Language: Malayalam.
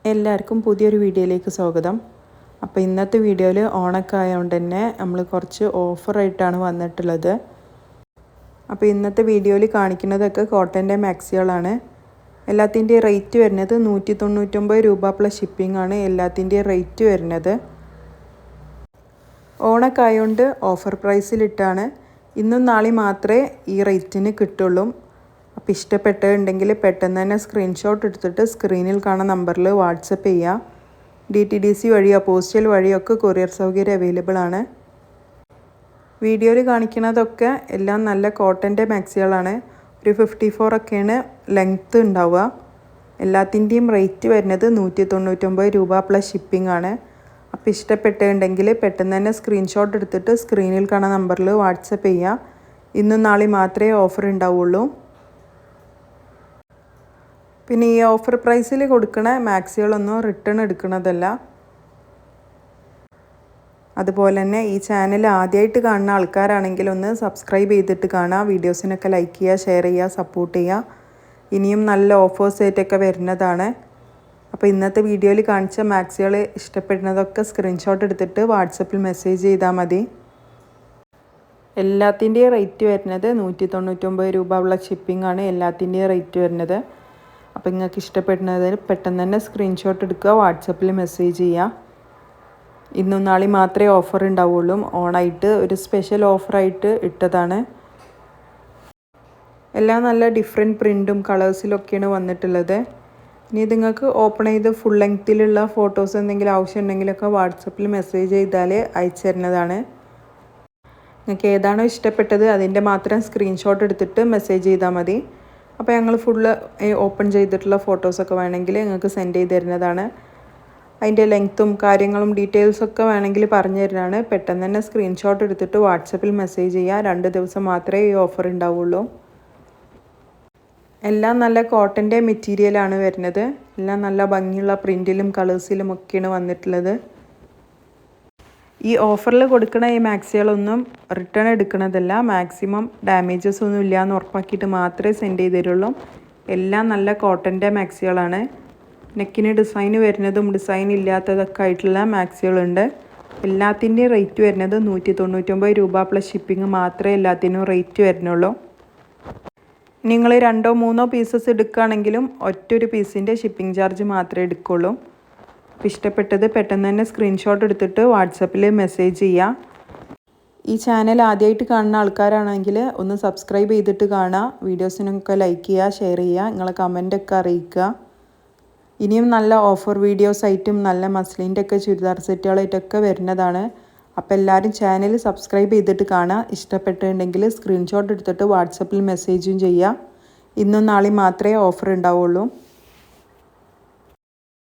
എല്ലാവർക്കും പുതിയൊരു വീഡിയോയിലേക്ക് സ്വാഗതം. അപ്പോൾ ഇന്നത്തെ വീഡിയോയിൽ ഓണൊക്കെ ആയതുകൊണ്ട് തന്നെ നമ്മൾ കുറച്ച് ഓഫറായിട്ടാണ് വന്നിട്ടുള്ളത്. അപ്പോൾ ഇന്നത്തെ വീഡിയോയിൽ കാണിക്കുന്നതൊക്കെ കോട്ടൻ്റെ മാക്സികളാണ്. എല്ലാത്തിൻ്റെയും റേറ്റ് വരുന്നത് 199 രൂപ പ്ലസ് ഷിപ്പിംഗ് ആണ് എല്ലാത്തിൻ്റെയും റേറ്റ് വരുന്നത്. ഓണൊക്കെ ആയതുകൊണ്ട് ഓഫർ പ്രൈസിലിട്ടാണ്. ഇന്നും നാളെയും മാത്രമേ ഈ റേറ്റിന് കിട്ടുള്ളൂ. അപ്പോൾ ഇഷ്ടപ്പെട്ടിട്ടുണ്ടെങ്കിൽ പെട്ടെന്ന് തന്നെ സ്ക്രീൻഷോട്ട് എടുത്തിട്ട് സ്ക്രീനിൽ കാണുന്ന നമ്പറിൽ വാട്സപ്പ് ചെയ്യുക. DTDC വഴിയോ പോസ്റ്റൽ വഴിയോ ഒക്കെ കൊറിയർ സൗകര്യം അവൈലബിൾ ആണ്. വീഡിയോയിൽ കാണിക്കുന്നതൊക്കെ എല്ലാം നല്ല കോട്ടൻ്റെ മാക്സികളാണ്. ഒരു 54 ഒക്കെയാണ് ലെങ്ത്ത് ഉണ്ടാവുക. എല്ലാത്തിൻ്റെയും റേറ്റ് വരുന്നത് 199 രൂപ പ്ലസ് ഷിപ്പിംഗ് ആണ്. അപ്പോൾ ഇഷ്ടപ്പെട്ടിട്ടുണ്ടെങ്കിൽ പെട്ടെന്ന് തന്നെ സ്ക്രീൻഷോട്ട് എടുത്തിട്ട് സ്ക്രീനിൽ കാണുന്ന നമ്പറിൽ വാട്സപ്പ് ചെയ്യുക. ഇന്നും നാളെയും മാത്രമേ ഓഫർ ഉണ്ടാവുള്ളൂ. പിന്നെ ഈ ഓഫർ പ്രൈസിൽ കൊടുക്കുന്ന മാക്സികളൊന്നും റിട്ടേൺ എടുക്കുന്നതല്ല. അതുപോലെ തന്നെ ഈ ചാനൽ ആദ്യമായിട്ട് കാണുന്ന ആൾക്കാരാണെങ്കിൽ ഒന്ന് സബ്സ്ക്രൈബ് ചെയ്തിട്ട് കാണുക. വീഡിയോസിനൊക്കെ ലൈക്ക് ചെയ്യുക, ഷെയർ ചെയ്യുക, സപ്പോർട്ട് ചെയ്യുക. ഇനിയും നല്ല ഓഫേഴ്സ് ആയിട്ടൊക്കെ വരുന്നതാണ്. അപ്പോൾ ഇന്നത്തെ വീഡിയോയിൽ കാണിച്ച മാക്സികൾ ഇഷ്ടപ്പെടുന്നതൊക്കെ സ്ക്രീൻഷോട്ട് എടുത്തിട്ട് വാട്സപ്പിൽ മെസ്സേജ് ചെയ്താൽ മതി. എല്ലാത്തിൻ്റെയും റേറ്റ് വരുന്നത് 199 രൂപ ഉള്ള ഷിപ്പിംഗ് ആണ് എല്ലാത്തിൻ്റെയും റേറ്റ് വരുന്നത്. അപ്പോൾ നിങ്ങൾക്ക് ഇഷ്ടപ്പെടുന്നതിന് പെട്ടെന്ന് തന്നെ സ്ക്രീൻഷോട്ട് എടുക്കുക, വാട്സപ്പിൽ മെസ്സേജ് ചെയ്യുക. ഇന്നും നാളെയും മാത്രമേ ഓഫർ ഉണ്ടാവുള്ളൂ. ഓണായിട്ട് ഒരു സ്പെഷ്യൽ ഓഫറായിട്ട് ഇട്ടതാണ്. എല്ലാം നല്ല ഡിഫറെൻറ്റ് പ്രിൻറ്റും കളേഴ്സിലൊക്കെയാണ് വന്നിട്ടുള്ളത്. ഇനി നിങ്ങൾക്ക് ഓപ്പൺ ചെയ്ത് ഫുൾ ലെങ്ത്തിലുള്ള ഫോട്ടോസ് എന്തെങ്കിലും ആവശ്യമുണ്ടെങ്കിലൊക്കെ വാട്സപ്പിൽ മെസ്സേജ് ചെയ്താൽ അയച്ചു തരുന്നതാണ്. നിങ്ങൾക്ക് ഏതാണോ ഇഷ്ടപ്പെട്ടത് അതിൻ്റെ മാത്രം സ്ക്രീൻഷോട്ട് എടുത്തിട്ട് മെസ്സേജ് ചെയ്താൽ മതി. അപ്പോൾ ഞങ്ങൾ ഫുള്ള് ഓപ്പൺ ചെയ്തിട്ടുള്ള ഫോട്ടോസൊക്കെ വേണമെങ്കിൽ നിങ്ങൾക്ക് സെൻഡ് ചെയ്ത് തരുന്നതാണ്. അതിൻ്റെ ലെങ്ത്തും കാര്യങ്ങളും ഡീറ്റെയിൽസൊക്കെ വേണമെങ്കിൽ പറഞ്ഞു തരുന്നതാണ്. പെട്ടെന്ന് തന്നെ സ്ക്രീൻഷോട്ട് എടുത്തിട്ട് വാട്സപ്പിൽ മെസ്സേജ് ചെയ്യുക. 2 ദിവസം മാത്രമേ ഈ ഓഫർ ഉണ്ടാവുള്ളൂ. എല്ലാം നല്ല കോട്ടൻ്റെ മെറ്റീരിയലാണ് വരുന്നത്. എല്ലാം നല്ല ഭംഗിയുള്ള പ്രിൻറ്റിലും കളേഴ്സിലും ഒക്കെയാണ് വന്നിട്ടുള്ളത്. ഈ ഓഫറിൽ കൊടുക്കുന്ന ഈ മാക്സികളൊന്നും റിട്ടേൺ എടുക്കുന്നതല്ല. മാക്സിമം ഡാമേജസ് ഒന്നും ഇല്ല എന്ന് ഉറപ്പാക്കിയിട്ട് മാത്രമേ സെൻഡ് ചെയ്ത് തരുള്ളൂ. എല്ലാം നല്ല കോട്ടൻ്റെ മാക്സികളാണ്. നെക്കിന് ഡിസൈൻ വരുന്നതും ഡിസൈൻ ഇല്ലാത്തതൊക്കെ ആയിട്ടുള്ള മാക്സികളുണ്ട്. എല്ലാത്തിൻ്റെയും റേറ്റ് വരുന്നത് 199 രൂപ പ്ലസ് ഷിപ്പിംഗ് മാത്രമേ എല്ലാത്തിനും റേറ്റ് വരുന്നുള്ളൂ. നിങ്ങൾ 2 or 3 പീസസ് എടുക്കുകയാണെങ്കിലും ഒറ്റൊരു പീസിൻ്റെ ഷിപ്പിംഗ് ചാർജ് മാത്രമേ എടുക്കുള്ളൂ. അപ്പോൾ ഇഷ്ടപ്പെട്ടത് പെട്ടെന്ന് തന്നെ സ്ക്രീൻഷോട്ട് എടുത്തിട്ട് വാട്സപ്പിൽ മെസ്സേജ് ചെയ്യുക. ഈ ചാനൽ ആദ്യമായിട്ട് കാണുന്ന ആൾക്കാരാണെങ്കിൽ ഒന്ന് സബ്സ്ക്രൈബ് ചെയ്തിട്ട് കാണുക. വീഡിയോസിനൊക്കെ ലൈക്ക് ചെയ്യുക, ഷെയർ ചെയ്യുക, നിങ്ങളെ കമൻറ്റൊക്കെ അറിയിക്കുക. ഇനിയും നല്ല ഓഫർ വീഡിയോസ് ആയിട്ടും നല്ല മസ്ലിൻ്റെ ഒക്കെ ചുരിദാർ സെറ്റുകളായിട്ടൊക്കെ വരുന്നതാണ്. അപ്പോൾ എല്ലാവരും ചാനൽ സബ്സ്ക്രൈബ് ചെയ്തിട്ട് കാണുക. ഇഷ്ടപ്പെട്ടിട്ടുണ്ടെങ്കിൽ സ്ക്രീൻഷോട്ട് എടുത്തിട്ട് വാട്സപ്പിൽ മെസ്സേജും ചെയ്യുക. ഇന്നും നാളെയും മാത്രമേ ഓഫർ ഉണ്ടാവുള്ളൂ.